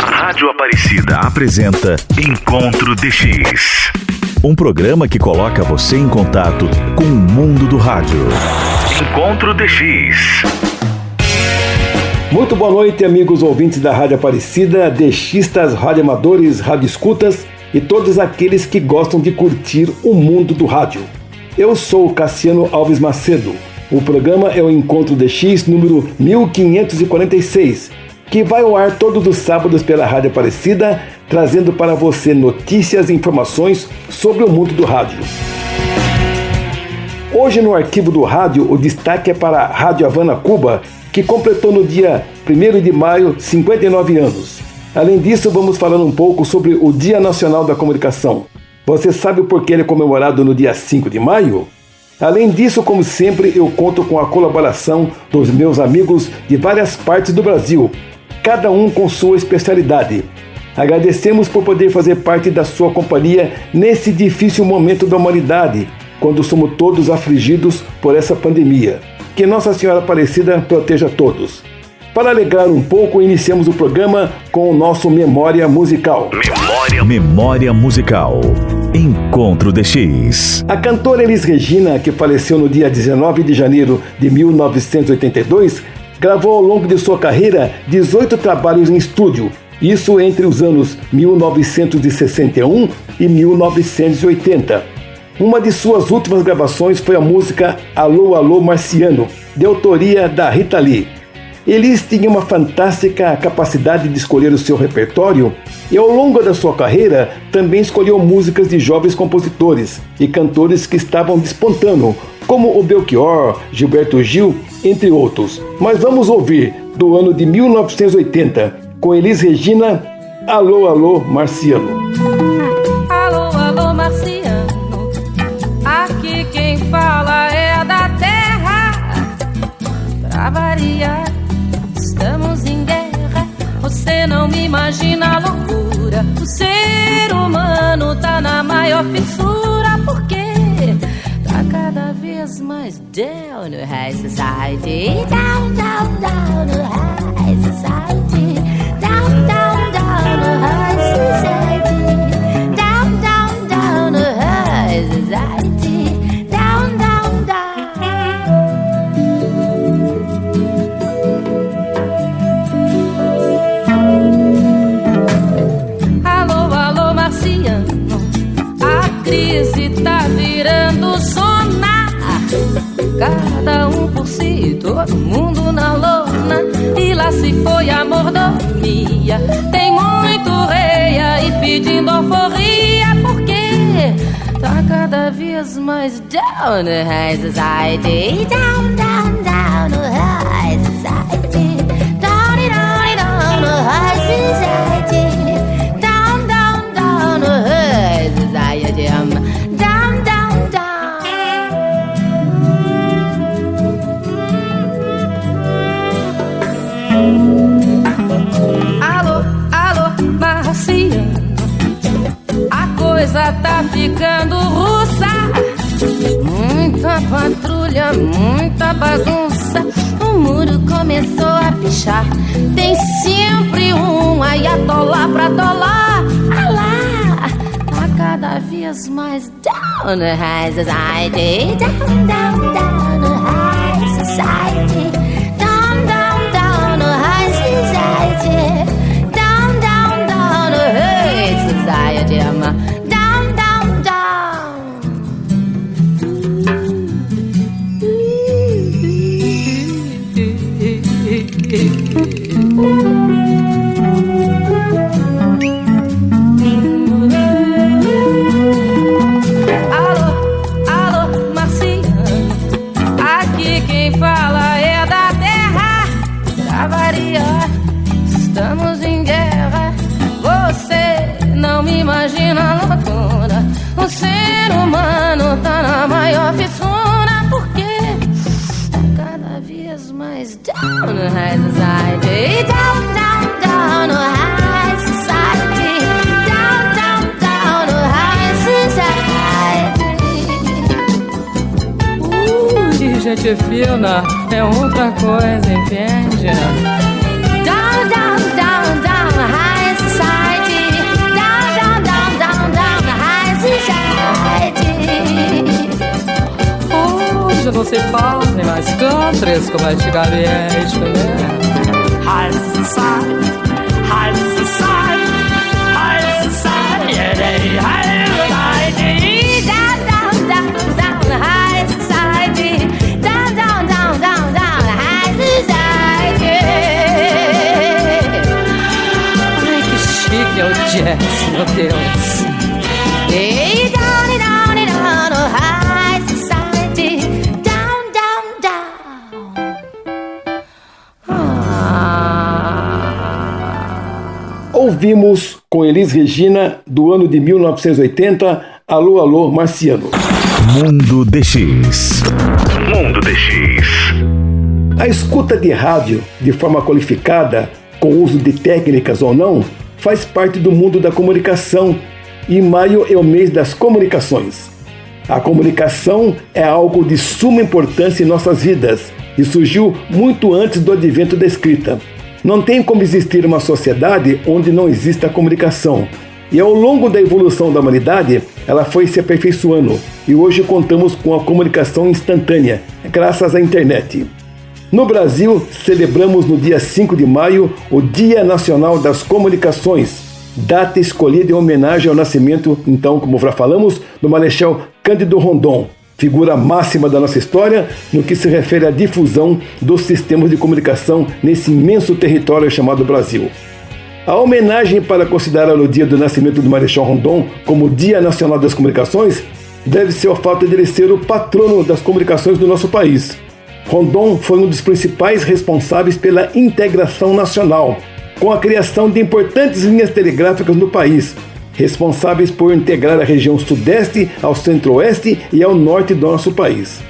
A Rádio Aparecida apresenta Encontro DX, um programa que coloca você em contato com o mundo do rádio. Encontro DX. Muito boa noite, amigos ouvintes da Rádio Aparecida, DXistas, radioamadores, radioescutas e todos aqueles que gostam de curtir o mundo do rádio. Eu sou Cassiano Alves Macedo. O programa é o Encontro DX número 1546, que vai ao ar todos os sábados pela Rádio Aparecida, trazendo para você notícias e informações sobre o mundo do rádio. Hoje no arquivo do rádio, o destaque é para a Rádio Havana Cuba, que completou no dia 1º de maio 59 anos. Além disso, vamos falar um pouco sobre o Dia Nacional da Comunicação. Você sabe por que ele é comemorado no dia 5 de maio? Além disso, como sempre, eu conto com a colaboração dos meus amigos de várias partes do Brasil, cada um com sua especialidade. Agradecemos por poder fazer parte da sua companhia nesse difícil momento da humanidade, quando somos todos afligidos por essa pandemia. Que Nossa Senhora Aparecida proteja todos. Para alegrar um pouco, iniciamos o programa com o nosso Memória Musical. Memória Musical. Encontro DX. A cantora Elis Regina, que faleceu no dia 19 de janeiro de 1982, gravou ao longo de sua carreira 18 trabalhos em estúdio, isso entre os anos 1961 e 1980. Uma de suas últimas gravações foi a música Alô, Alô, Marciano, de autoria da Rita Lee. Elis tinha uma fantástica capacidade de escolher o seu repertório e ao longo da sua carreira também escolheu músicas de jovens compositores e cantores que estavam despontando, como o Belchior, Gilberto Gil, entre outros. Mas vamos ouvir, do ano de 1980, com Elis Regina, Alô, Alô, Marciano. Alô, alô, Marciano, aqui quem fala é da terra. Pra variar, estamos em guerra, você não me imagina a loucura. O ser humano tá na maior fissura, porque tá cada vez mais down no high society. Down, down, down no high society. Down, down, down no high society. Down, down, down no high society. Down, down, down. Alô, alô, Marciano, a crise tá virando sonar. Cada um por si, todo mundo na lona. E lá se foi a mordomia. Tem muito rei aí pedindo alforria, porque tá cada vez mais down no high society. Down, down, down no high society. Down, down, down no high society. Down, down, down no high society. Down, down, down. Alô, alô, Marciano, a coisa tá ficando russa. Muita patrulha, muita bagunça. O muro começou a pichar. Tem sempre um ayatollah pra tolar. Alá, tá cada vez mais down no high society. Down, down, down no high society. Down, down, down no high society. Down, down, down no high society. Down, down, down. Alô, alô, Marciano, aqui quem fala é da terra. Pra variar, estamos em guerra. Você não me imagina a loucura. O ser humano tá na maior fissura, porque tá cada vez mais down no high society. Down, down, down no high society. Down, down, down no high society. gente fina é outra coisa, entende? Down, down, down, down, high society. Down, down, down, down, down, high society. Hoje não se faz nem mais countries como antigamente, né? High society, high society, high society, high society. Down, down, down, down, high society. Down, down, down, down, down, high society. Ai, que chique é o jazz, meu Deus. Hey, down, down, down, high society. Down, down, down. Ouvimos com Elis Regina, do ano de 1980, Alô, Alô, Marciano. Mundo DX. Mundo DX. A escuta de rádio, de forma qualificada, com uso de técnicas ou não, faz parte do mundo da comunicação, e maio é o mês das comunicações. A comunicação é algo de suma importância em nossas vidas e surgiu muito antes do advento da escrita. Não tem como existir uma sociedade onde não exista comunicação. E ao longo da evolução da humanidade, ela foi se aperfeiçoando e hoje contamos com a comunicação instantânea, graças à internet. No Brasil, celebramos no dia 5 de maio o Dia Nacional das Comunicações, data escolhida em homenagem ao nascimento, então, como já falamos, do Marechal Cândido Rondon, figura máxima da nossa história no que se refere à difusão dos sistemas de comunicação nesse imenso território chamado Brasil. A homenagem para considerar o dia do nascimento do Marechal Rondon como Dia Nacional das Comunicações deve-se ao fato de ele ser o patrono das comunicações do nosso país. Rondon foi um dos principais responsáveis pela integração nacional, com a criação de importantes linhas telegráficas no país, responsáveis por integrar a região sudeste ao centro-oeste e ao norte do nosso país.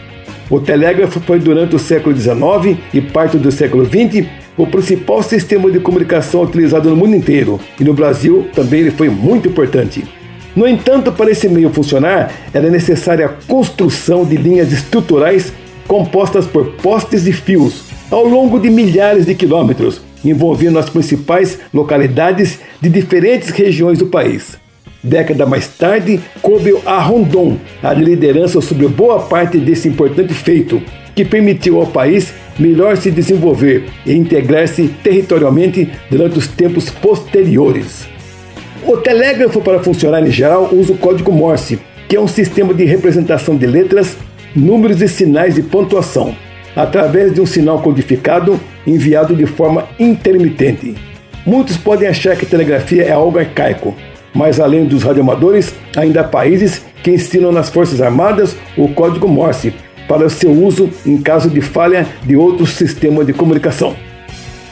O telégrafo foi durante o século XIX e parte do século XX o principal sistema de comunicação utilizado no mundo inteiro, e no Brasil também ele foi muito importante. No entanto, para esse meio funcionar, era necessária a construção de linhas estruturais compostas por postes e fios ao longo de milhares de quilômetros, envolvendo as principais localidades de diferentes regiões do país. Década mais tarde, coube a Rondon a liderança sobre boa parte desse importante feito, que permitiu ao país melhor se desenvolver e integrar-se territorialmente durante os tempos posteriores. O telégrafo, para funcionar em geral, usa o código Morse, que é um sistema de representação de letras, números e sinais de pontuação, através de um sinal codificado enviado de forma intermitente. Muitos podem achar que a telegrafia é algo arcaico, mas além dos radioamadores, ainda há países que ensinam nas Forças Armadas o código Morse para o seu uso em caso de falha de outros sistemas de comunicação.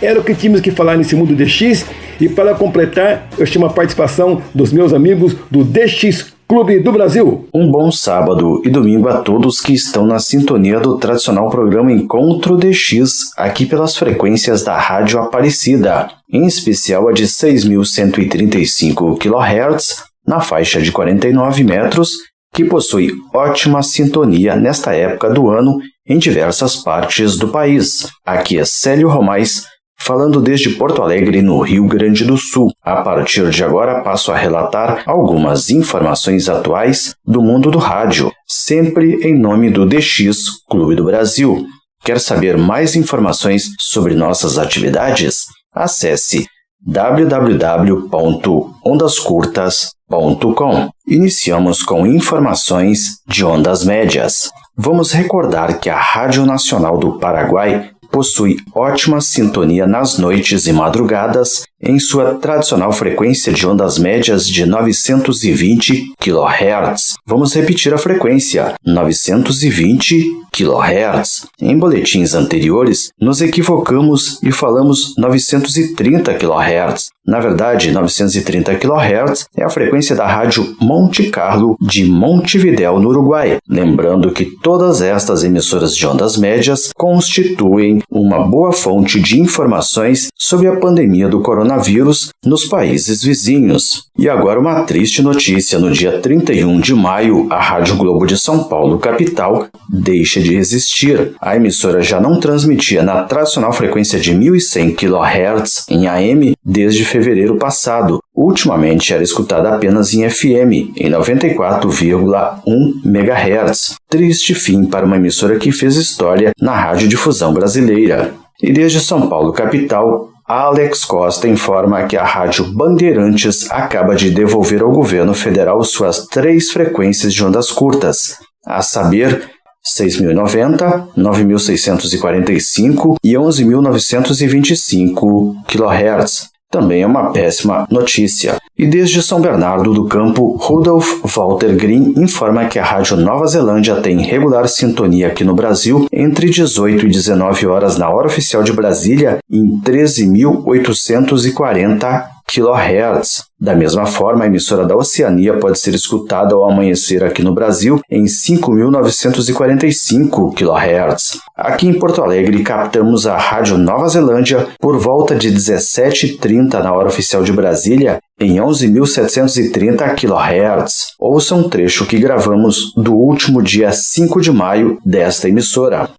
Era o que tínhamos que falar nesse Mundo DX, e para completar, eu chamo a participação dos meus amigos do DX Clube do Brasil. Um bom sábado e domingo a todos que estão na sintonia do tradicional programa Encontro DX, aqui pelas frequências da Rádio Aparecida, em especial a de 6.135 kHz, na faixa de 49 metros, que possui ótima sintonia nesta época do ano em diversas partes do país. Aqui é Célio Romais, falando desde Porto Alegre, no Rio Grande do Sul. A partir de agora passo a relatar algumas informações atuais do mundo do rádio, sempre em nome do DX Clube do Brasil. Quer saber mais informações sobre nossas atividades? Acesse www.ondascurtas.com. Iniciamos com informações de ondas médias. Vamos recordar que a Rádio Nacional do Paraguai possui ótima sintonia nas noites e madrugadas em sua tradicional frequência de ondas médias de 920 kHz. Vamos repetir a frequência, 920 kHz. Em boletins anteriores, nos equivocamos e falamos 930 kHz. Na verdade, 930 kHz é a frequência da Rádio Monte Carlo de Montevidéu, no Uruguai. Lembrando que todas estas emissoras de ondas médias constituem uma boa fonte de informações sobre a pandemia do coronavírus coronavírus nos países vizinhos. E agora uma triste notícia: no dia 31 de maio, a Rádio Globo de São Paulo, capital, deixa de existir. A emissora já não transmitia na tradicional frequência de 1.100 kHz em AM desde fevereiro passado. Ultimamente era escutada apenas em FM, em 94,1 MHz. Triste fim para uma emissora que fez história na radiodifusão brasileira. E desde São Paulo, capital, Alex Costa informa que a Rádio Bandeirantes acaba de devolver ao governo federal suas 3 frequências de ondas curtas, a saber, 6.090, 9.645 e 11.925 kHz. Também é uma péssima notícia. E desde São Bernardo do Campo, Rudolf Walter Green informa que a Rádio Nova Zelândia tem regular sintonia aqui no Brasil entre 18 e 19 horas na hora oficial de Brasília em 13.840 kHz. Da mesma forma, a emissora da Oceania pode ser escutada ao amanhecer aqui no Brasil em 5.945 kHz. Aqui em Porto Alegre, captamos a Rádio Nova Zelândia por volta de 17h30 na hora oficial de Brasília em 11.730 kHz. Ouça um trecho que gravamos do último dia 5 de maio desta emissora.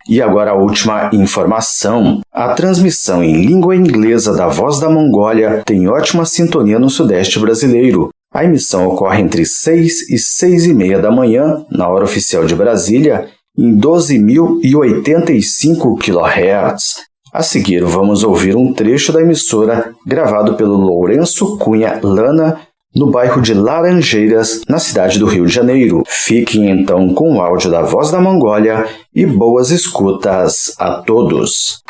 E agora a última informação. A transmissão em língua inglesa da Voz da Mongólia tem ótima sintonia no sudeste brasileiro. A emissão ocorre entre 6 e 6h30 da manhã, na hora oficial de Brasília, em 12.085 kHz. A seguir, vamos ouvir um trecho da emissora gravado pelo Lourenço Cunha Lana, no bairro de Laranjeiras, na cidade do Rio de Janeiro. Fiquem então com o áudio da Voz da Mongólia e boas escutas a todos.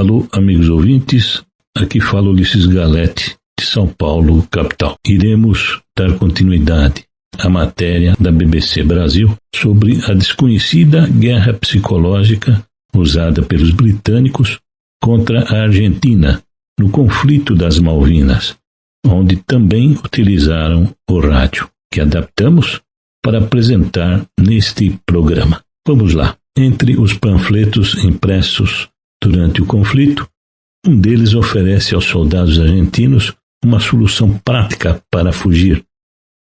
Alô, amigos ouvintes, aqui fala Ulisses Galete, de São Paulo, capital. Iremos dar continuidade à matéria da BBC Brasil sobre a desconhecida guerra psicológica usada pelos britânicos contra a Argentina no conflito das Malvinas, onde também utilizaram o rádio, que adaptamos para apresentar neste programa. Vamos lá. Entre os panfletos impressos durante o conflito, um deles oferece aos soldados argentinos uma solução prática para fugir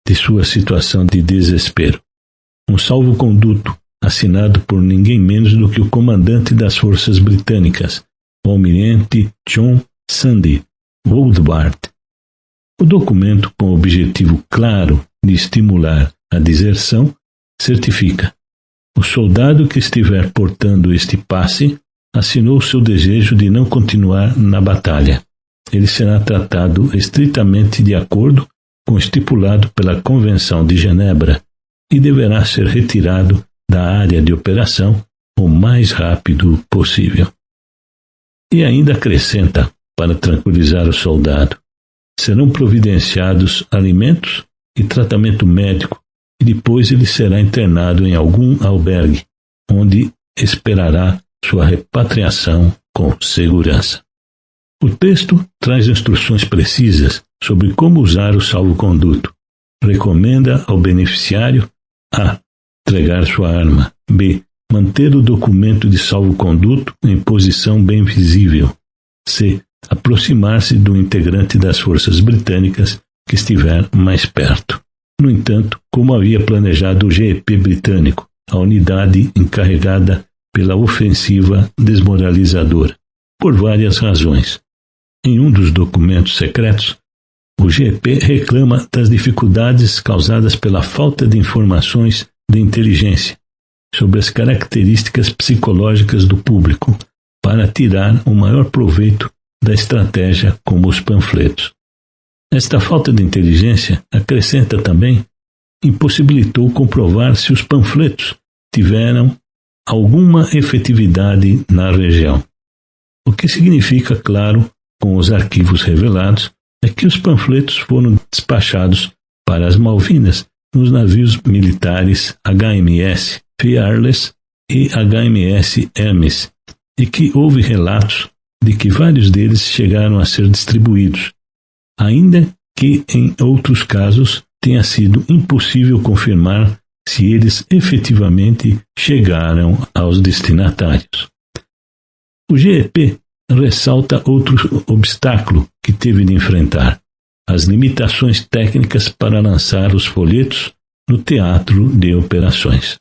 de sua situação de desespero. Um salvo-conduto assinado por ninguém menos do que o comandante das forças britânicas, o almirante John Sandy Woodward. O documento, com o objetivo claro de estimular a deserção, certifica: o soldado que estiver portando este passe assinou seu desejo de não continuar na batalha. Ele será tratado estritamente de acordo com o estipulado pela Convenção de Genebra e deverá ser retirado da área de operação o mais rápido possível. E ainda acrescenta, para tranquilizar o soldado: serão providenciados alimentos e tratamento médico e depois ele será internado em algum albergue, onde esperará sua repatriação com segurança. O texto traz instruções precisas sobre como usar o salvo-conduto. Recomenda ao beneficiário: A. Entregar sua arma. B. Manter o documento de salvo-conduto em posição bem visível. C. Aproximar-se do integrante das forças britânicas que estiver mais perto. No entanto, como havia planejado o GEP britânico, a unidade encarregada pela ofensiva desmoralizadora, por várias razões. Em um dos documentos secretos, o GEP reclama das dificuldades causadas pela falta de informações de inteligência sobre as características psicológicas do público para tirar o maior proveito da estratégia como os panfletos. Esta falta de inteligência, acrescenta também, impossibilitou comprovar se os panfletos tiveram alguma efetividade na região. O que significa, claro, com os arquivos revelados, é que os panfletos foram despachados para as Malvinas nos navios militares HMS Fearless e HMS Hermes, e que houve relatos de que vários deles chegaram a ser distribuídos, ainda que em outros casos tenha sido impossível confirmar se eles efetivamente chegaram aos destinatários. O GEP ressalta outro obstáculo que teve de enfrentar: as limitações técnicas para lançar os folhetos no teatro de operações.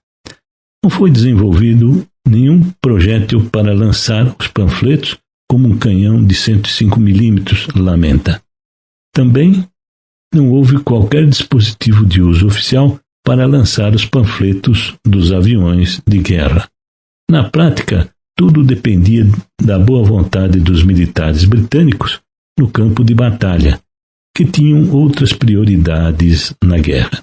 Não foi desenvolvido nenhum projétil para lançar os panfletos como um canhão de 105 mm, lamenta. Também não houve qualquer dispositivo de uso oficial para lançar os panfletos dos aviões de guerra. Na prática, tudo dependia da boa vontade dos militares britânicos no campo de batalha, que tinham outras prioridades na guerra.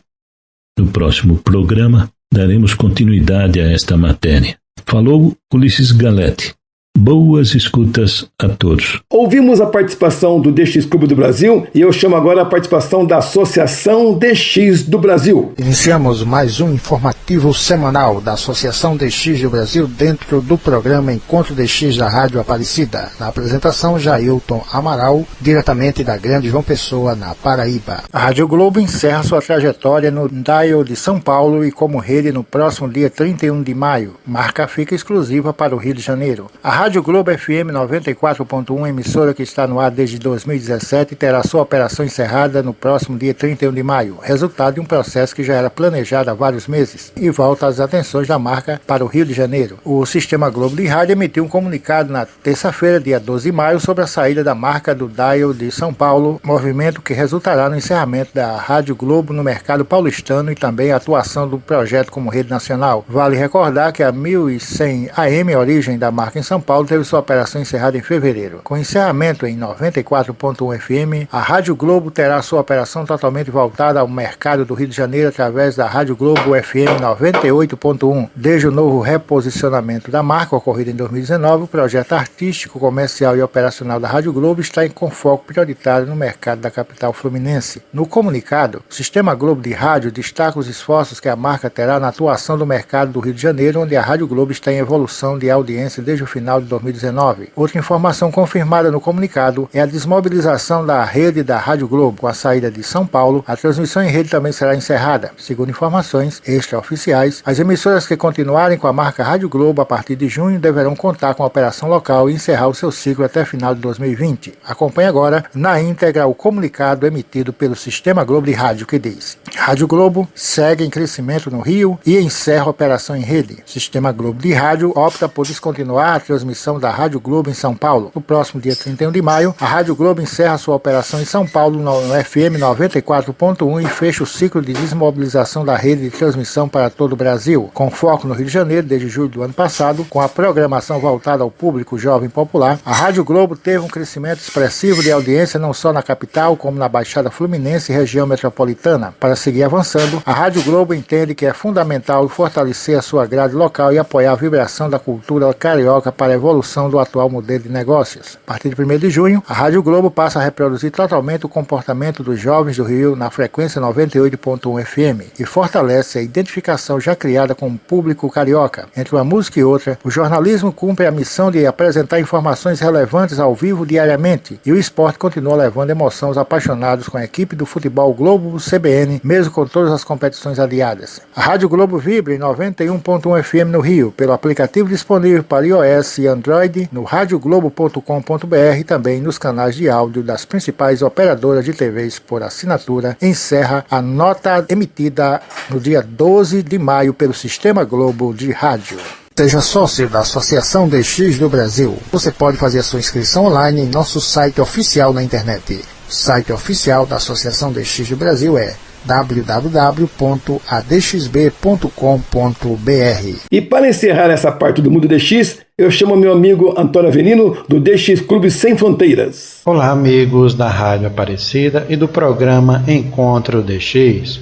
No próximo programa, daremos continuidade a esta matéria. Falou Ulisses Galete. Boas escutas a todos. Ouvimos a participação do DX Clube do Brasil e eu chamo agora a participação da Associação DX do Brasil. Iniciamos mais um informativo semanal da Associação DX do Brasil dentro do programa Encontro DX da Rádio Aparecida. Na apresentação, Jailton Amaral, diretamente da Grande João Pessoa, na Paraíba. A Rádio Globo encerra sua trajetória no dial de São Paulo e como rede no próximo dia 31 de maio. Marca fica exclusiva para o Rio de Janeiro. A Rádio Globo FM 94.1, emissora que está no ar desde 2017, terá sua operação encerrada no próximo dia 31 de maio, resultado de um processo que já era planejado há vários meses, e volta as atenções da marca para o Rio de Janeiro. O Sistema Globo de Rádio emitiu um comunicado na terça-feira, dia 12 de maio, sobre a saída da marca do dial de São Paulo, movimento que resultará no encerramento da Rádio Globo no mercado paulistano e também a atuação do projeto como rede nacional. Vale recordar que a 1100 AM, origem da marca em São Paulo, teve sua operação encerrada em fevereiro. Com encerramento em 94.1 FM, a Rádio Globo terá sua operação totalmente voltada ao mercado do Rio de Janeiro através da Rádio Globo FM 98.1. Desde o novo reposicionamento da marca, ocorrido em 2019, o projeto artístico, comercial e operacional da Rádio Globo está com foco prioritário no mercado da capital fluminense. No comunicado, o Sistema Globo de Rádio destaca os esforços que a marca terá na atuação do mercado do Rio de Janeiro, onde a Rádio Globo está em evolução de audiência desde o final de 2019. Outra informação confirmada no comunicado é a desmobilização da rede da Rádio Globo. Com a saída de São Paulo, a transmissão em rede também será encerrada. Segundo informações extraoficiais, as emissoras que continuarem com a marca Rádio Globo a partir de junho deverão contar com a operação local e encerrar o seu ciclo até final de 2020. Acompanhe agora, na íntegra, o comunicado emitido pelo Sistema Globo de Rádio, que diz: Rádio Globo segue em crescimento no Rio e encerra a operação em rede. Sistema Globo de Rádio opta por descontinuar a transmissão da Rádio Globo em São Paulo. No próximo dia 31 de maio, a Rádio Globo encerra sua operação em São Paulo no FM 94.1 e fecha o ciclo de desmobilização da rede de transmissão para todo o Brasil. Com foco no Rio de Janeiro desde julho do ano passado, com a programação voltada ao público jovem popular, a Rádio Globo teve um crescimento expressivo de audiência não só na capital, como na Baixada Fluminense e região metropolitana. Para seguir avançando, a Rádio Globo entende que é fundamental fortalecer a sua grade local e apoiar a vibração da cultura carioca para a evolução do atual modelo de negócios. A partir de 1º de junho, a Rádio Globo passa a reproduzir totalmente o comportamento dos jovens do Rio na frequência 98.1 FM e fortalece a identificação já criada com o público carioca. Entre uma música e outra, o jornalismo cumpre a missão de apresentar informações relevantes ao vivo diariamente e o esporte continua levando emoção aos apaixonados com a equipe do futebol Globo CBN, mesmo com todas as competições adiadas. A Rádio Globo vibra em 91.1 FM no Rio, pelo aplicativo disponível para iOS e Android, no radioglobo.com.br e também nos canais de áudio das principais operadoras de TVs por assinatura, encerra a nota emitida no dia 12 de maio pelo Sistema Globo de Rádio. Seja sócio da Associação DX do Brasil. Você pode fazer a sua inscrição online em nosso site oficial na internet. O site oficial da Associação DX do Brasil é www.adxb.com.br. E para encerrar essa parte do Mundo DX, eu chamo meu amigo Antônio Avelino, do DX Clube Sem Fronteiras. Olá, amigos da Rádio Aparecida e do programa Encontro DX.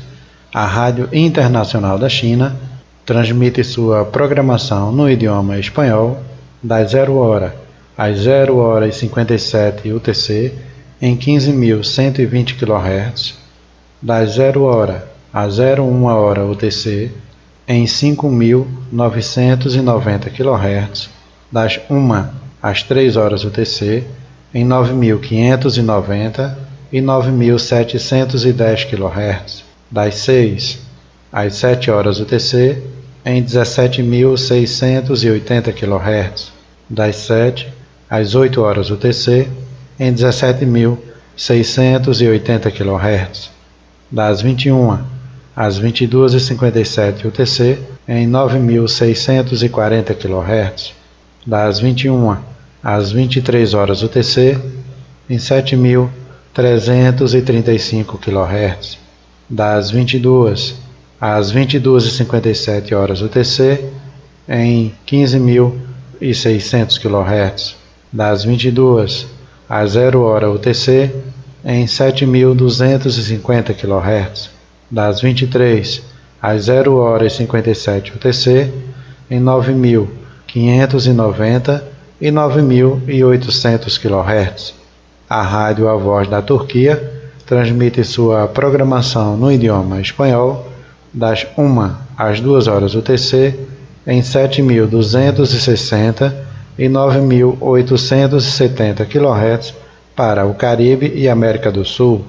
A Rádio Internacional da China transmite sua programação no idioma espanhol das 00h às 0h57 UTC em 15.120 kHz, das 00h às 01h UTC em 5.990 kHz, das 1 às 3h UTC em 9.590 e 9.710 kHz, das 6 às 7h UTC em 17.680 kHz, das 7 às 8h UTC em 17.680 kHz, das 21 às 22h57 UTC em 9.640 kHz, das 21 às 23h UTC em 7.335 kHz, das 22 às 22h57 UTC em 15.600 kHz, das 22 às 0h UTC em 7.250 kHz, das 23 às 0h57 UTC em 9.590 e 9.800 kHz. A Rádio A Voz da Turquia transmite sua programação no idioma espanhol das 1 às 2h UTC em 7.260 e 9.870 kHz para o Caribe e América do Sul,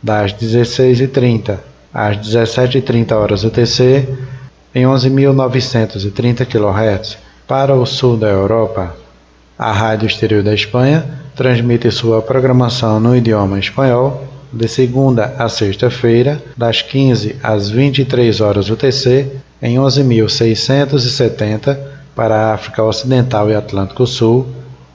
das 16h30 às 17h30 UTC em 11.930 kHz para o sul da Europa. A Rádio Exterior da Espanha transmite sua programação no idioma espanhol de segunda a sexta-feira, das 15 às 23h UTC, em 11.670 para a África Ocidental e Atlântico Sul,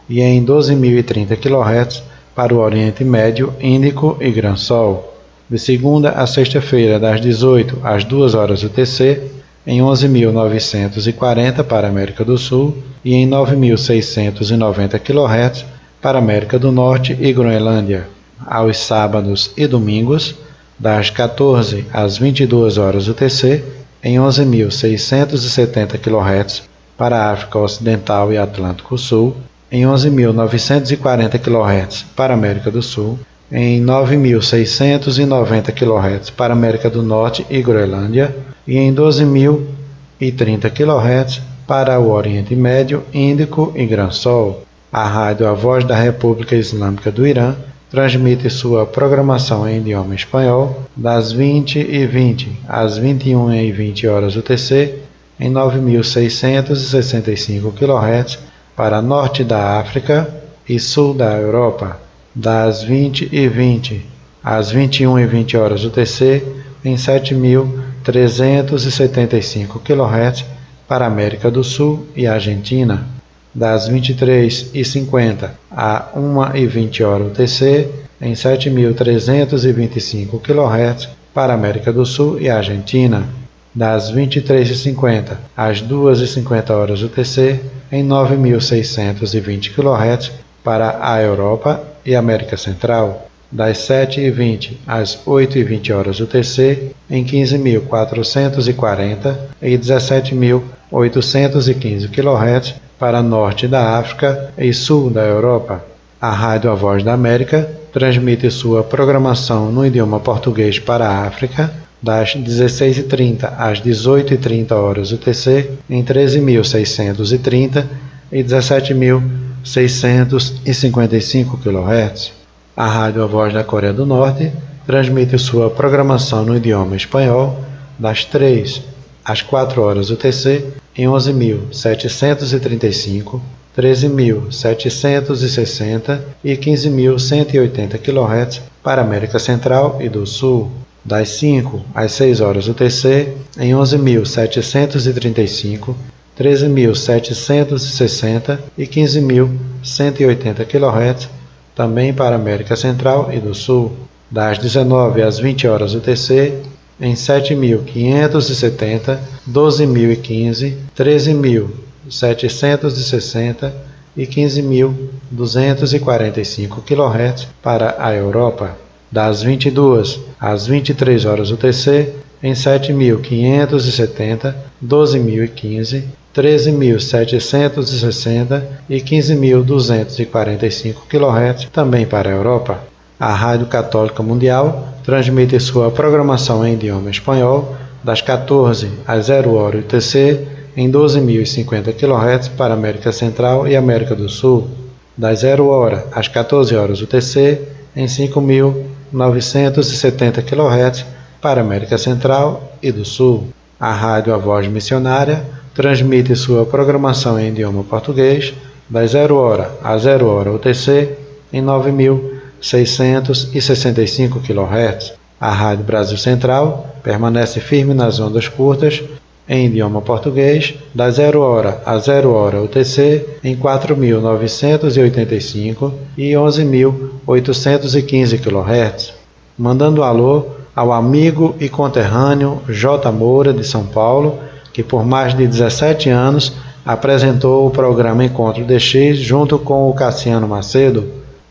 e em 12.030 kHz para o Oriente Médio, Índico e Gran Sol. De segunda a sexta-feira, das 18 às 2h UTC, em 11.940 para a América do Sul e em 9.690 kHz para a América do Norte e Groenlândia. Aos sábados e domingos, das 14 às 22h UTC, em 11.670 kHz para a África Ocidental e Atlântico Sul, em 11.940 kHz para a América do Sul, em 9.690 kHz para a América do Norte e Groenlândia, e em 12.030 kHz para o Oriente Médio, Índico e Gran Sol. A Rádio A Voz da República Islâmica do Irã transmite sua programação em idioma espanhol das 20h20 às 21h20 UTC em 9.665 kHz para norte da África e sul da Europa, das 20h20 às 21h20 UTC em 7.375 kHz para a América do Sul e Argentina, das 23h50 a 1h20 UTC em 7.325 kHz para a América do Sul e Argentina, das 23h50 às 2h50 UTC em 9.620 kHz para a Europa e América Central, das 7h20 às 8h20 UTC em 15.440 e 17.815 kHz para norte da África e sul da Europa. A Rádio A Voz da América transmite sua programação no idioma português para a África das 16h30 às 18h30 UTC em 13.630 e 17.655 kHz. A Rádio A Voz da Coreia do Norte transmite sua programação no idioma espanhol das 3 às 4h UTC em 11.735, 13.760 e 15.180 kHz para a América Central e do Sul, das 5 às 6h UTC em 11.735, 13.760 e 15.180 kHz, também para a América Central e do Sul, das 19 às 20 horas UTC, em 7.570, 12.015, 13.760 e 15.245 kHz para a Europa, das 22 às 23 horas UTC, em 7.570, 12.015, 13.760 e 15.245 kHz, também para a Europa. A Rádio Católica Mundial transmite sua programação em idioma espanhol das 14 às 0 horas UTC em 12.050 kHz para a América Central e América do Sul, das 0 horas às 14 horas UTC em 5.970 kHz para a América Central e do Sul. A Rádio A Voz Missionária transmite sua programação em idioma português das 0 horas às 0 horas UTC em 9.665 kHz. A Rádio Brasil Central permanece firme nas ondas curtas em idioma português das 0 horas às 0 horas UTC em 4.985 e 11.815 kHz. Mandando alô ao amigo e conterrâneo J. Moura, de São Paulo, que por mais de 17 anos apresentou o programa Encontro DX junto com o Cassiano Macedo.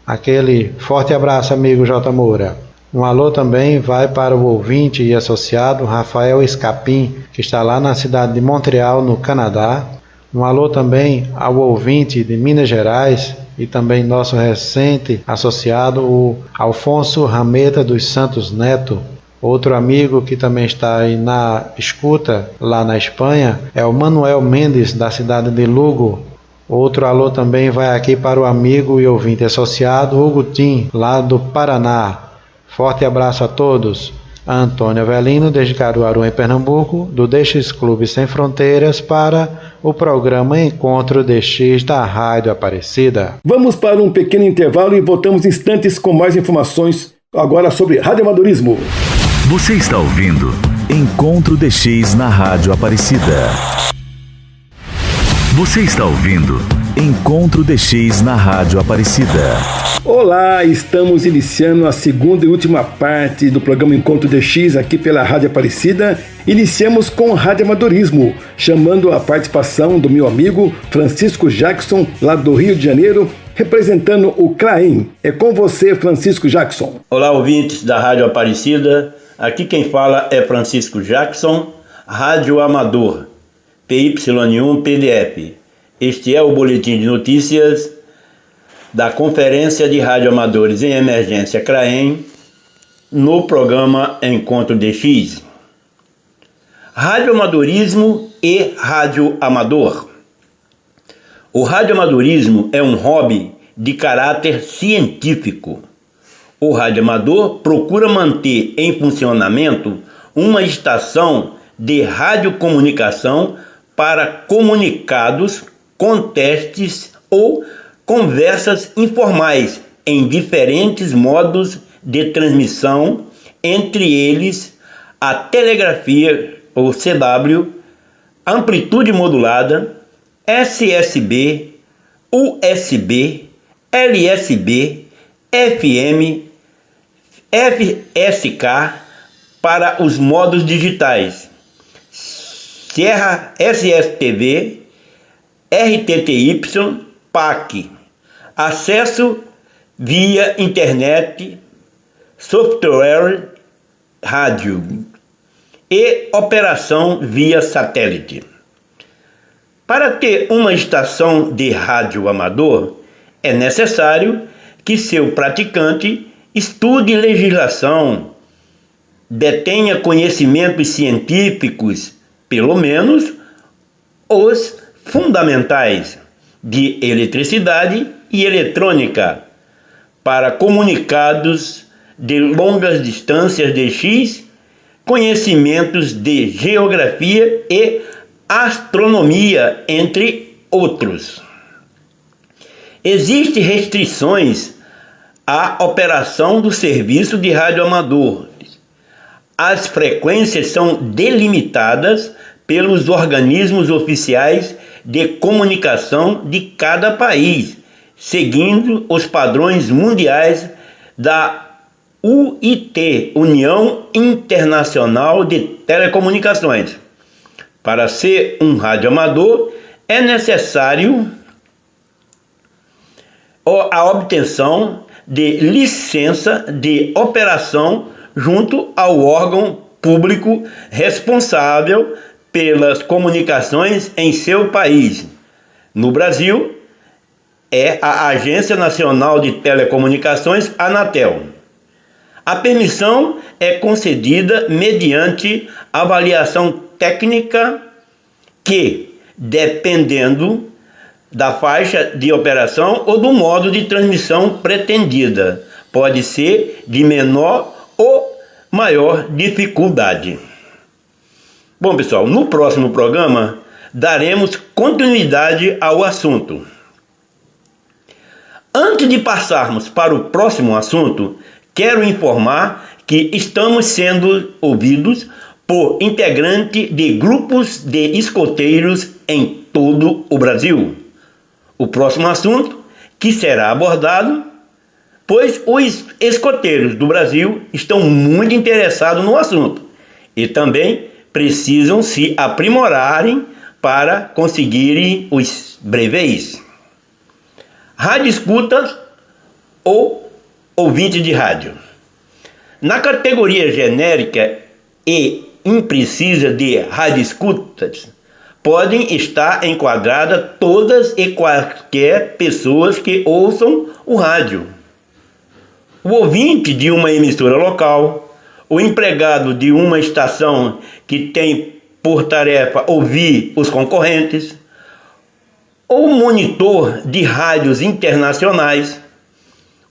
Aquele forte abraço, amigo J. Moura. Um alô também vai para o ouvinte e associado Rafael Escapim, que está lá na cidade de Montreal, no Canadá. Um alô também ao ouvinte de Minas Gerais e também nosso recente associado, o Alfonso Rameta dos Santos Neto. Outro amigo que também está aí na escuta, lá na Espanha, é o Manuel Mendes, da cidade de Lugo. Outro alô também vai aqui para o amigo e ouvinte associado Hugo Tim, lá do Paraná. Forte abraço a todos. Antônio Avelino, desde Caruaru, em Pernambuco, do DX Clube Sem Fronteiras, para o programa Encontro DX da Rádio Aparecida. Vamos para um pequeno intervalo e voltamos instantes com mais informações agora sobre radioamadorismo. Você está ouvindo Encontro DX na Rádio Aparecida. Você está ouvindo Encontro DX na Rádio Aparecida. Olá, estamos iniciando a segunda e última parte do programa Encontro DX aqui pela Rádio Aparecida. Iniciamos com radioamadorismo, chamando a participação do meu amigo Francisco Jackson, lá do Rio de Janeiro, representando o CRAEM. É com você, Francisco Jackson. Olá, ouvintes da Rádio Aparecida. Aqui quem fala é Francisco Jackson, Rádio Amador, PY1 PDF. Este é o boletim de notícias da Conferência de Radioamadores em Emergência CRAEM, no programa Encontro DX. Radioamadorismo e radioamador. O radioamadorismo é um hobby de caráter científico. O radioamador procura manter em funcionamento uma estação de radiocomunicação para comunicados, contestes ou conversas informais em diferentes modos de transmissão, entre eles a telegrafia ou CW, amplitude modulada, SSB, USB, LSB, FM, FSK para os modos digitais, Sierra SSTV, RTTY, PAC, acesso via internet, software, rádio e operação via satélite. Para ter uma estação de rádio amador, é necessário que seu praticante estude legislação, detenha conhecimentos científicos, pelo menos os fundamentais de eletricidade e eletrônica, para comunicados de longas distâncias de X, conhecimentos de geografia e astronomia, entre outros. Existem restrições à operação do serviço de radioamador. As frequências são delimitadas pelos organismos oficiais de comunicação de cada país, seguindo os padrões mundiais da UIT, União Internacional de Telecomunicações. Para ser um radioamador, é necessário a obtenção de licença de operação junto ao órgão público responsável pelas comunicações em seu país. No Brasil, é a Agência Nacional de Telecomunicações, Anatel. A permissão é concedida mediante avaliação técnica que, dependendo da faixa de operação ou do modo de transmissão pretendida, pode ser de menor ou maior dificuldade. Bom, pessoal, no próximo programa daremos continuidade ao assunto. Antes de passarmos para o próximo assunto, quero informar que estamos sendo ouvidos por integrantes de grupos de escoteiros em todo o Brasil. O próximo assunto que será abordado, pois os escoteiros do Brasil estão muito interessados no assunto e também precisam se aprimorarem para conseguirem os brevéis. Rádio escuta ou ouvinte de rádio. Na categoria genérica e imprecisa de rádio escutas, podem estar enquadradas todas e quaisquer pessoas que ouçam o rádio. O ouvinte de uma emissora local, o empregado de uma estação que tem por tarefa ouvir os concorrentes, ou monitor de rádios internacionais,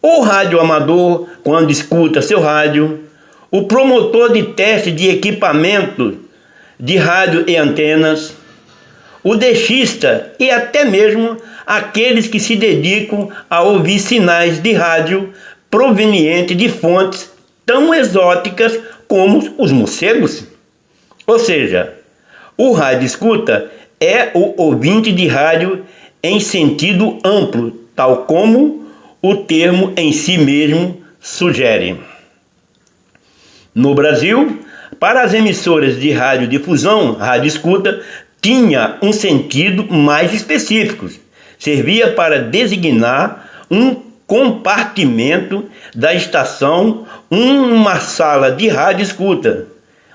ou radioamador quando escuta seu rádio, o promotor de teste de equipamento de rádio e antenas, o deixista e até mesmo aqueles que se dedicam a ouvir sinais de rádio provenientes de fontes tão exóticas como os morcegos. Ou seja, o rádio escuta é o ouvinte de rádio em sentido amplo, tal como o termo em si mesmo sugere. No Brasil, para as emissoras de radiodifusão, rádio escuta tinha um sentido mais específico. Servia para designar um compartimento da estação, uma sala de rádio escuta,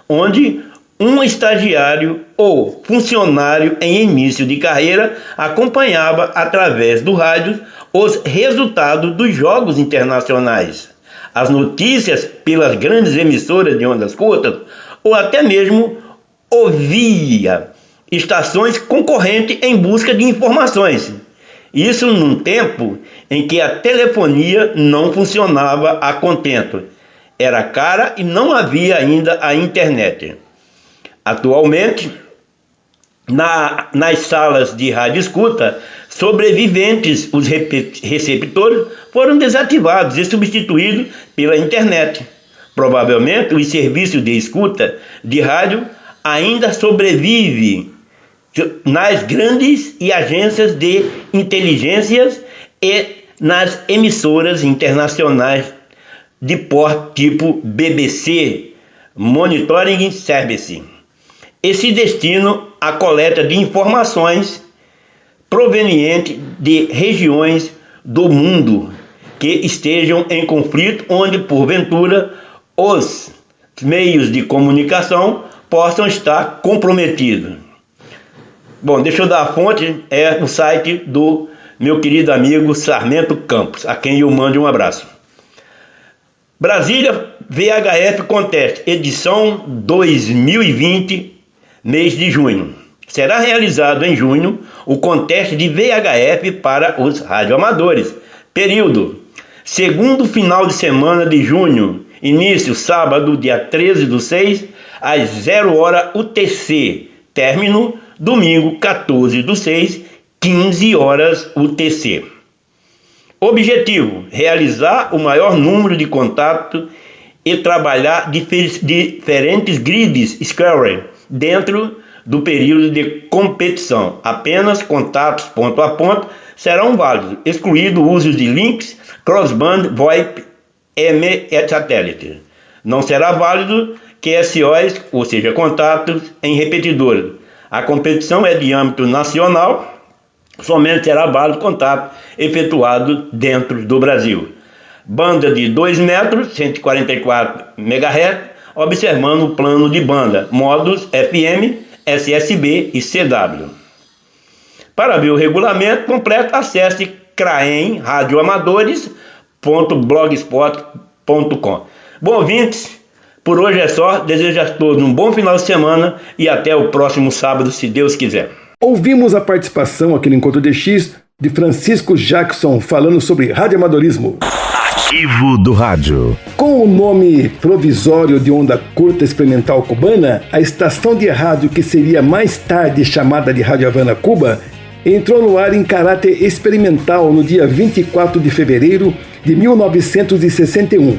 onde um estagiário ou funcionário em início de carreira acompanhava através do rádio os resultados dos jogos internacionais, as notícias pelas grandes emissoras de ondas curtas, ou até mesmo ouvia estações concorrentes em busca de informações. Isso num tempo em que a telefonia não funcionava a contento. Era cara e não havia ainda a internet. Atualmente, nas salas de rádio escuta, sobreviventes, os receptores foram desativados e substituídos pela internet. Provavelmente, os serviços de escuta de rádio ainda sobrevivem nas grandes e agências de inteligências e nas emissoras internacionais de porte tipo BBC, Monitoring Service. Esse destino a coleta de informações provenientes de regiões do mundo que estejam em conflito, onde porventura os meios de comunicação possam estar comprometidos. Bom, deixa eu dar a fonte, é o site do meu querido amigo Sarmento Campos, a quem eu mando um abraço. Brasília VHF Contest, edição 2020, mês de junho. Será realizado em junho o conteste de VHF para os radioamadores. Período: segundo final de semana de junho, início sábado, dia 13/6, às 0h UTC. Término domingo 14/6, 15h UTC. Objetivo: realizar o maior número de contatos e trabalhar diferentes grids Square dentro do período de competição. Apenas contatos ponto a ponto serão válidos, excluído o uso de links, crossband, VoIP, EME e satélite. Não será válido QSOs, ou seja, contatos em repetidores. A competição é de âmbito nacional, somente será válido contato efetuado dentro do Brasil. Banda de 2 metros, 144 MHz, observando o plano de banda, modos FM, SSB e CW. Para ver o regulamento completo, acesse craemradioamadores.blogspot.com. Bom, ouvintes, por hoje é só. Desejo a todos um bom final de semana e até o próximo sábado, se Deus quiser. Ouvimos a participação aqui no Encontro DX de Francisco Jackson falando sobre radioamadorismo. Arquivo do Rádio. Com o nome provisório de onda curta experimental cubana, a estação de rádio que seria mais tarde chamada de Rádio Havana Cuba entrou no ar em caráter experimental no dia 24 de fevereiro de 1961.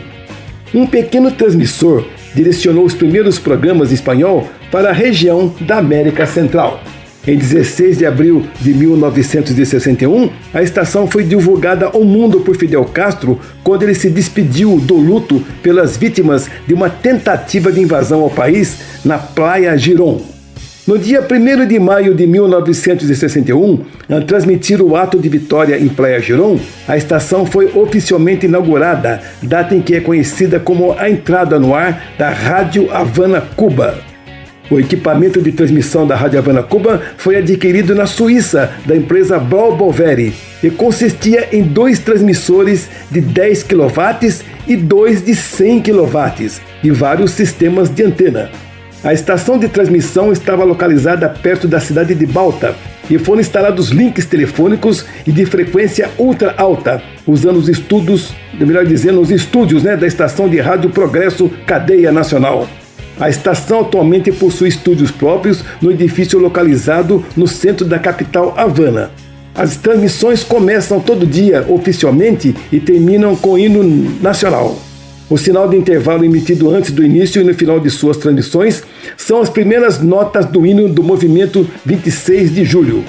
Um pequeno transmissor direcionou os primeiros programas em espanhol para a região da América Central. Em 16 de abril de 1961, a estação foi divulgada ao mundo por Fidel Castro quando ele se despediu do luto pelas vítimas de uma tentativa de invasão ao país na Praia Girón. No dia 1º de maio de 1961, ao transmitir o ato de vitória em Praia Girón, a estação foi oficialmente inaugurada, data em que é conhecida como a entrada no ar da Rádio Havana Cuba. O equipamento de transmissão da Rádio Havana Cuba foi adquirido na Suíça, da empresa Blau-Boveri, e consistia em 2 transmissores de 10 kW e 2 de 100 kW, e vários sistemas de antena. A estação de transmissão estava localizada perto da cidade de Balta, e foram instalados links telefônicos e de frequência ultra alta, usando os estúdios da estação de rádio Progresso Cadeia Nacional. A estação atualmente possui estúdios próprios no edifício localizado no centro da capital Havana. As transmissões começam todo dia oficialmente e terminam com o hino nacional. O sinal de intervalo emitido antes do início e no final de suas transmissões são as primeiras notas do hino do movimento 26 de julho.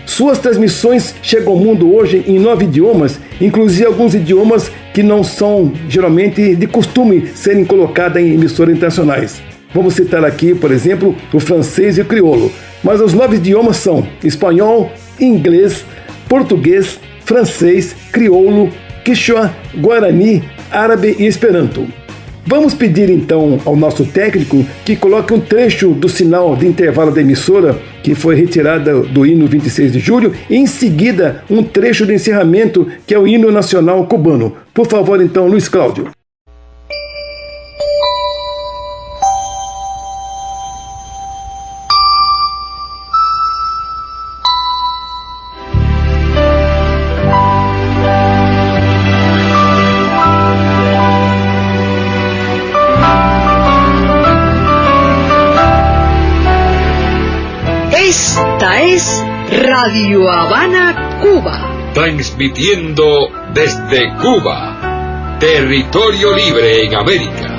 Suas transmissões chegam ao mundo hoje em 9 idiomas, inclusive alguns idiomas que não são geralmente de costume serem colocados em emissoras internacionais. Vamos citar aqui, por exemplo, o francês e o crioulo. Mas os 9 idiomas são espanhol, inglês, português, francês, crioulo, quichua, guarani, árabe e esperanto. Vamos pedir então ao nosso técnico que coloque um trecho do sinal de intervalo da emissora, que foi retirada do hino 26 de julho, e em seguida um trecho do encerramento, que é o hino nacional cubano. Por favor, então, Luiz Cláudio. Esta es Radio Habana, Cuba. Transmitiendo desde Cuba, territorio libre en América.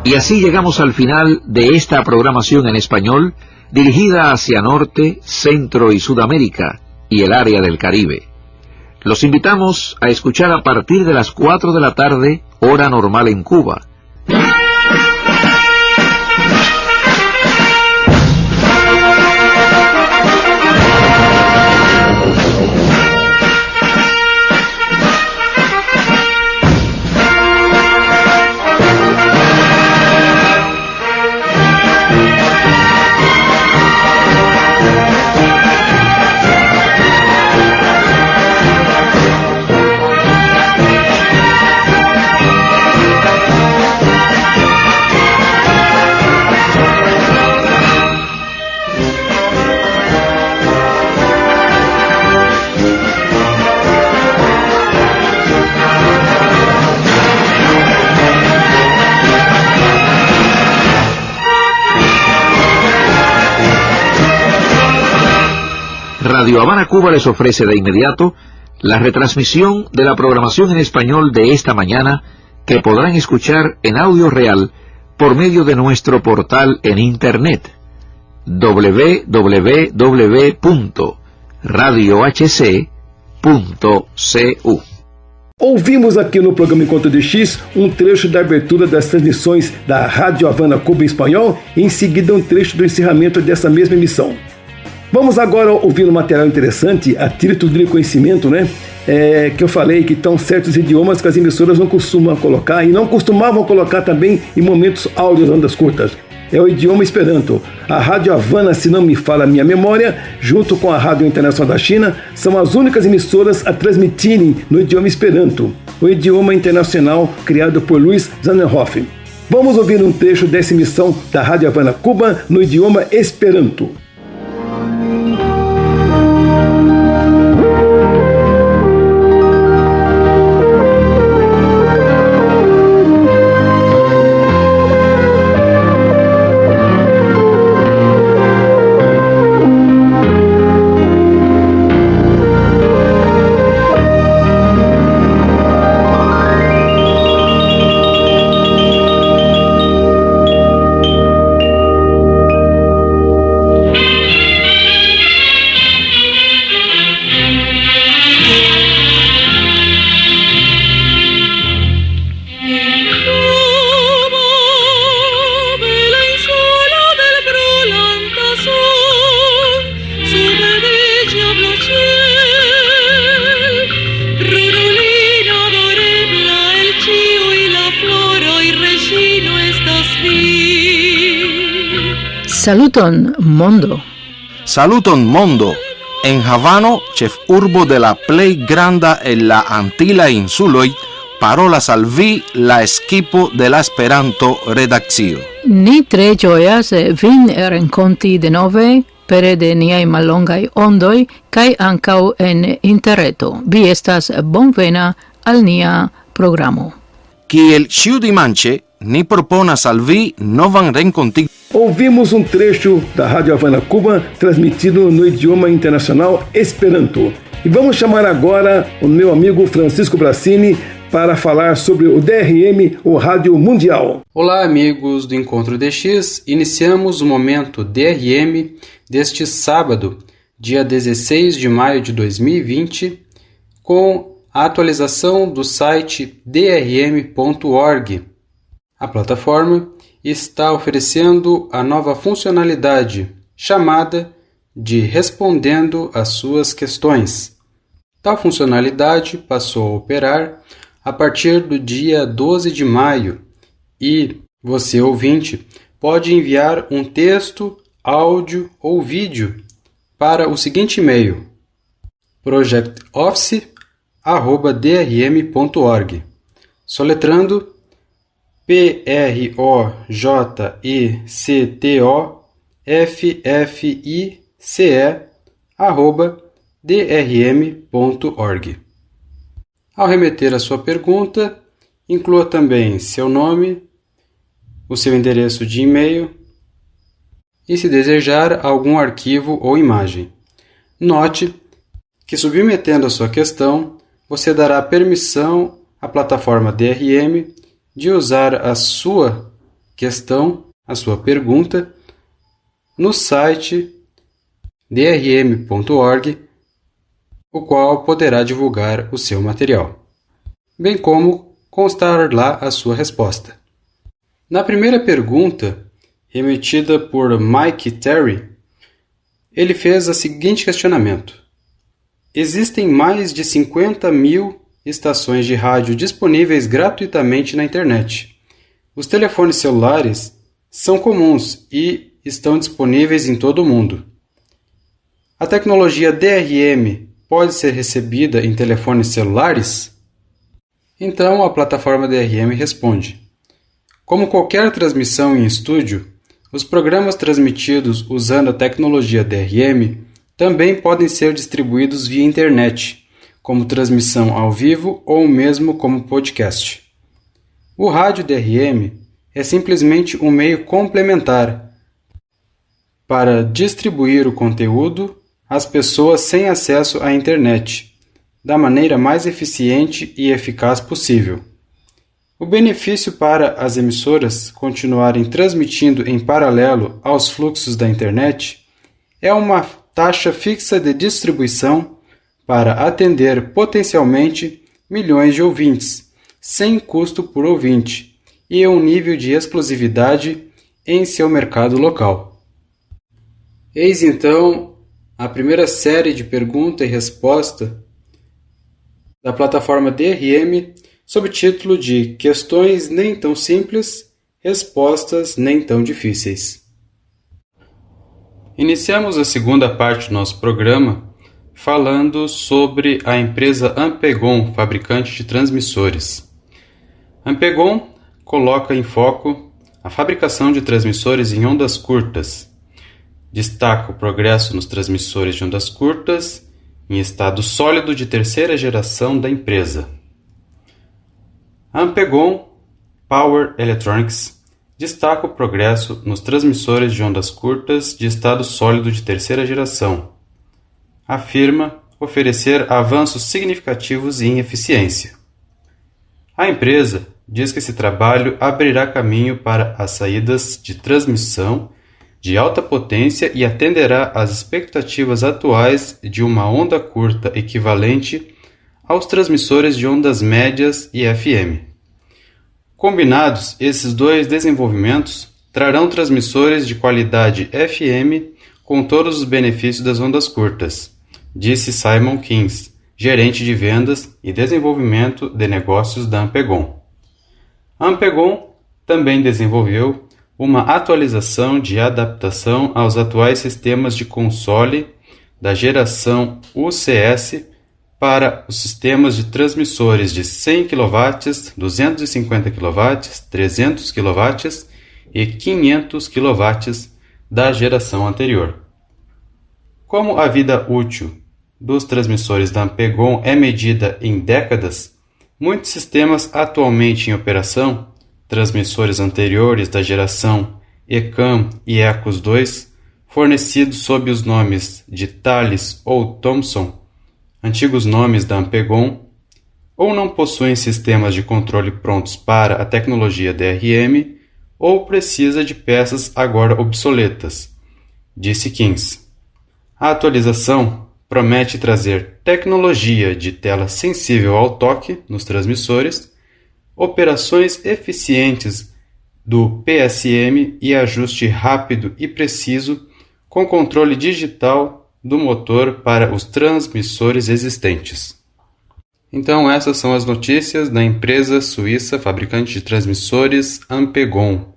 Y así llegamos al final de esta programación en español dirigida hacia Norte, Centro y Sudamérica y el área del Caribe. Los invitamos a escuchar a partir de las 4 de la tarde, hora normal en Cuba. Radio Habana Cuba les ofrece de inmediato la retransmisión de la programación en español de esta mañana, que podrán escuchar en audio real por medio de nuestro portal en internet www.radiohc.cu. Ouvimos aqui no programa Encontro de X trecho da abertura das transmissões da Rádio Havana Cuba em espanhol e em seguida trecho do encerramento dessa mesma emissão. Vamos agora ouvir um material interessante a título de conhecimento, que eu falei que estão certos idiomas que as emissoras não costumam colocar e não costumavam colocar também em momentos áudios ondas curtas. É o idioma Esperanto. A Rádio Havana, se não me falha a minha memória, junto com a Rádio Internacional da China, são as únicas emissoras a transmitirem no idioma Esperanto, o idioma internacional criado por Luis Zamenhof. Vamos ouvir um trecho dessa emissão da Rádio Havana Cuba no idioma Esperanto. Saluton mondo. Saluton mondo. En Havano, ĉefurbo de la plej granda el la Antila insuloj, parolas al vi la eskipo de la Esperanto-redakcio. Ni tre ĝojas vin renkonti denove pere de niaj mallongaj ondoj kaj ankaŭ en interreto. Vi estas bonvena al nia programo. Kiel ĉiudimanĉe, ni proponas al vi novan renkontigon. Ouvimos trecho da Rádio Havana Cuba transmitido no idioma internacional Esperanto. E vamos chamar agora o meu amigo Francisco Bracini para falar sobre o DRM, o Rádio Mundial. Olá, amigos do Encontro DX. Iniciamos o momento DRM deste sábado, dia 16 de maio de 2020, com a atualização do site drm.org. A plataforma está oferecendo a nova funcionalidade chamada de Respondendo às Suas Questões. Tal funcionalidade passou a operar a partir do dia 12 de maio e você, ouvinte, pode enviar um texto, áudio ou vídeo para o seguinte e-mail: projectoffice@drm.org, soletrando projectoffice@drm.org. Ao remeter a sua pergunta, inclua também seu nome, o seu endereço de e-mail e, se desejar, algum arquivo ou imagem. Note que, submetendo a sua questão, você dará permissão à plataforma DRM de usar a sua questão, a sua pergunta, no site drm.org, o qual poderá divulgar o seu material, bem como constar lá a sua resposta. Na primeira pergunta, remetida por Mike Terry, ele fez o seguinte questionamento: existem mais de 50.000 estações de rádio disponíveis gratuitamente na internet. Os telefones celulares são comuns e estão disponíveis em todo o mundo. A tecnologia DRM pode ser recebida em telefones celulares? Então a plataforma DRM responde: como qualquer transmissão em estúdio, os programas transmitidos usando a tecnologia DRM também podem ser distribuídos via internet, como transmissão ao vivo ou mesmo como podcast. O rádio DRM é simplesmente um meio complementar para distribuir o conteúdo as pessoas sem acesso à internet, da maneira mais eficiente e eficaz possível. O benefício para as emissoras continuarem transmitindo em paralelo aos fluxos da internet é uma taxa fixa de distribuição para atender potencialmente milhões de ouvintes, sem custo por ouvinte, e um nível de exclusividade em seu mercado local. Eis então a primeira série de pergunta e resposta da plataforma DRM sob o título de Questões nem tão simples, respostas nem tão difíceis. Iniciamos a segunda parte do nosso programa falando sobre a empresa Ampegon, fabricante de transmissores. Ampegon coloca em foco a fabricação de transmissores em ondas curtas. Destaca o progresso nos transmissores de ondas curtas em estado sólido de terceira geração da empresa. A Ampegon Power Electronics destaca o progresso nos transmissores de ondas curtas de estado sólido de terceira geração. Afirma oferecer avanços significativos em eficiência. A empresa diz que esse trabalho abrirá caminho para as saídas de transmissão de alta potência e atenderá às expectativas atuais de uma onda curta equivalente aos transmissores de ondas médias e FM. Combinados, esses dois desenvolvimentos trarão transmissores de qualidade FM com todos os benefícios das ondas curtas, disse Simon Kings, gerente de vendas e desenvolvimento de negócios da Ampegon. A Ampegon também desenvolveu uma atualização de adaptação aos atuais sistemas de console da geração UCS para os sistemas de transmissores de 100 kW, 250 kW, 300 kW e 500 kW da geração anterior. Como a vida útil dos transmissores da Ampegon é medida em décadas, muitos sistemas atualmente em operação, transmissores anteriores da geração ECAM e ECOS 2, fornecidos sob os nomes de Thales ou Thomson, antigos nomes da Ampegon, ou não possuem sistemas de controle prontos para a tecnologia DRM, ou precisa de peças agora obsoletas, disse Kings. A atualização promete trazer tecnologia de tela sensível ao toque nos transmissores, operações eficientes do PSM e ajuste rápido e preciso com controle digital do motor para os transmissores existentes. Então essas são as notícias da empresa suíça fabricante de transmissores Ampegon.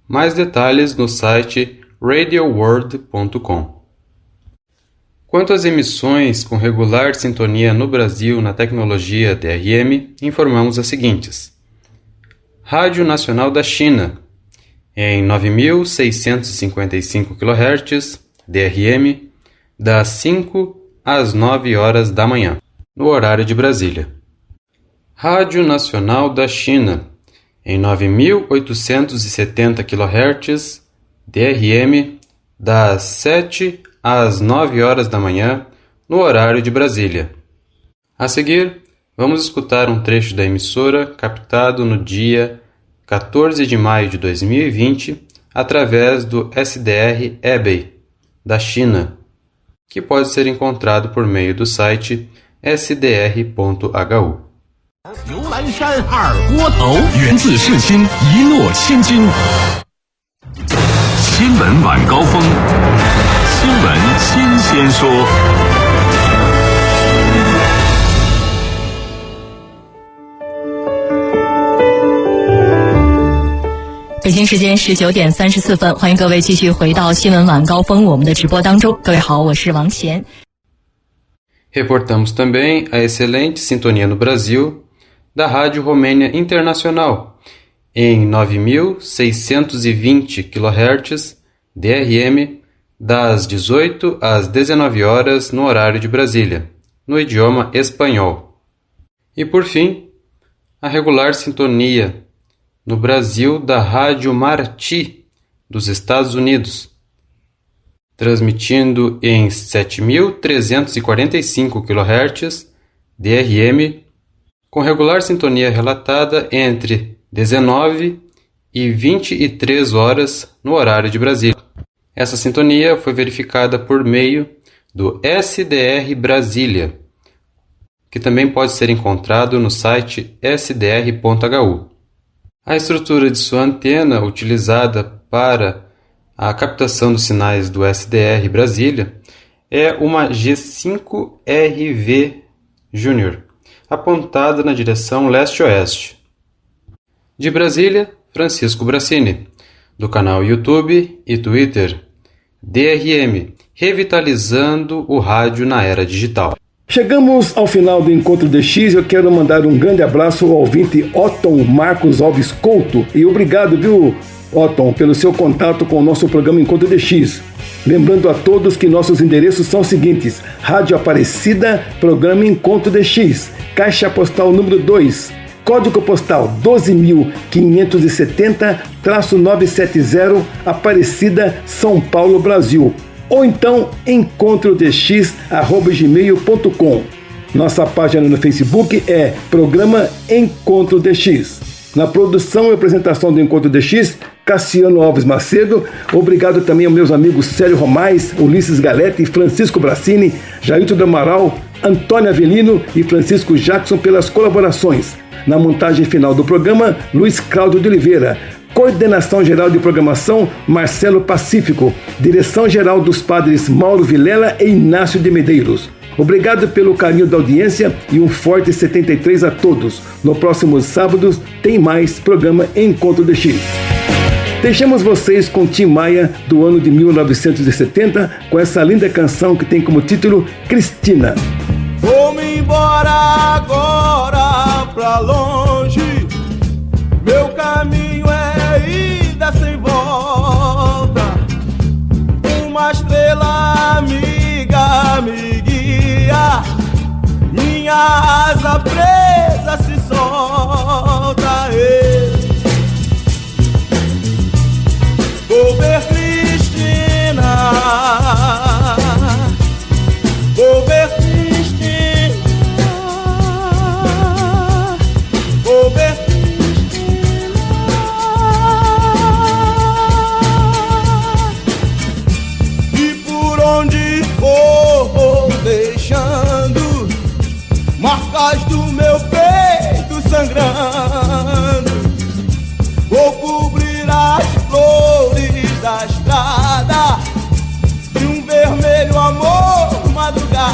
Mais detalhes no site radioworld.com. Quanto às emissões com regular sintonia no Brasil na tecnologia DRM, informamos as seguintes. Rádio Nacional da China, em 9.655 kHz, DRM, das 5 às 9 horas da manhã, no horário de Brasília. Rádio Nacional da China, em 9.870 kHz, DRM, das 7 às 9 horas da manhã, no horário de Brasília. A seguir, vamos escutar um trecho da emissora captado no dia 14 de maio de 2020 através do SDR Hebei, da China, que pode ser encontrado por meio do site sdr.hu. 游览山二锅头源自圣心一诺千金。新闻晚高峰，新闻新鲜说。北京时间19点34分，欢迎各位继续回到新闻晚高峰我们的直播当中。各位好，我是王贤。Reportamos também a excelente sintonia no Brasil da Rádio Romênia Internacional, em 9.620 kHz, DRM, das 18 às 19 horas no horário de Brasília, no idioma espanhol. E por fim, a regular sintonia no Brasil da Rádio Marti, dos Estados Unidos, transmitindo em 7.345 kHz DRM, com regular sintonia relatada entre 19 e 23 horas no horário de Brasília. Essa sintonia foi verificada por meio do SDR Brasília, que também pode ser encontrado no site sdr.hu. A estrutura de sua antena, utilizada para a captação dos sinais do SDR Brasília, é uma G5RV Júnior, apontada na direção leste-oeste. De Brasília, Francisco Bracini, do canal YouTube e Twitter DRM, revitalizando o rádio na era digital. Chegamos ao final do Encontro DX e eu quero mandar um grande abraço ao ouvinte Otton Marcos Alves Couto. E obrigado, viu, Otton, pelo seu contato com o nosso programa Encontro DX. Lembrando a todos que nossos endereços são os seguintes: Rádio Aparecida, programa Encontro DX, Caixa Postal número 2, Código Postal 12.570-970, Aparecida, São Paulo, Brasil. Ou então encontrodx@gmail.com. Nossa página no Facebook é Programa Encontro DX. Na produção e apresentação do Encontro DX, Cassiano Alves Macedo. Obrigado também aos meus amigos Célio Romais, Ulisses Galete, Francisco Bracini, Jailton do Amaral, Antônio Avelino e Francisco Jackson pelas colaborações. Na montagem final do programa, Luiz Cláudio de Oliveira. Coordenação Geral de Programação, Marcelo Pacífico. Direção-Geral dos Padres Mauro Vilela e Inácio de Medeiros. Obrigado pelo carinho da audiência e um forte 73 a todos. No próximo sábado tem mais programa Encontro DX. Deixamos vocês com Tim Maia, do ano de 1970, com essa linda canção que tem como título Cristina. Vou-me embora agora pra longe, meu caminho é ida sem volta. Uma estrela amiga me guia, minha asa presa se solta. Vou ver Cristina, vou ver Cristina, vou ver Cristina. E por onde for vou deixando marcas do meu peito sangrando. Vou cobrir as flores da estrada de um vermelho amor madrugada.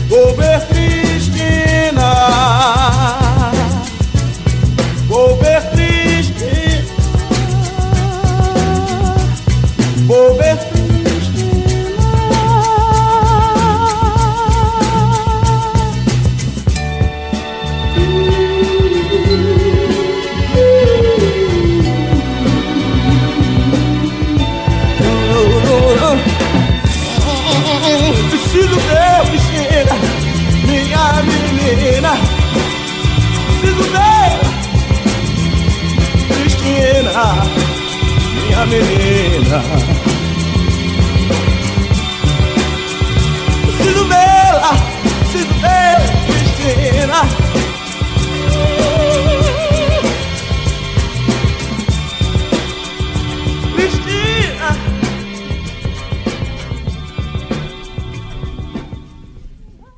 Vou ver Cristina, vou ver Cristina, vou ver Cristina. Preciso ver Cristina, minha menina. Preciso ver Cristina, minha menina.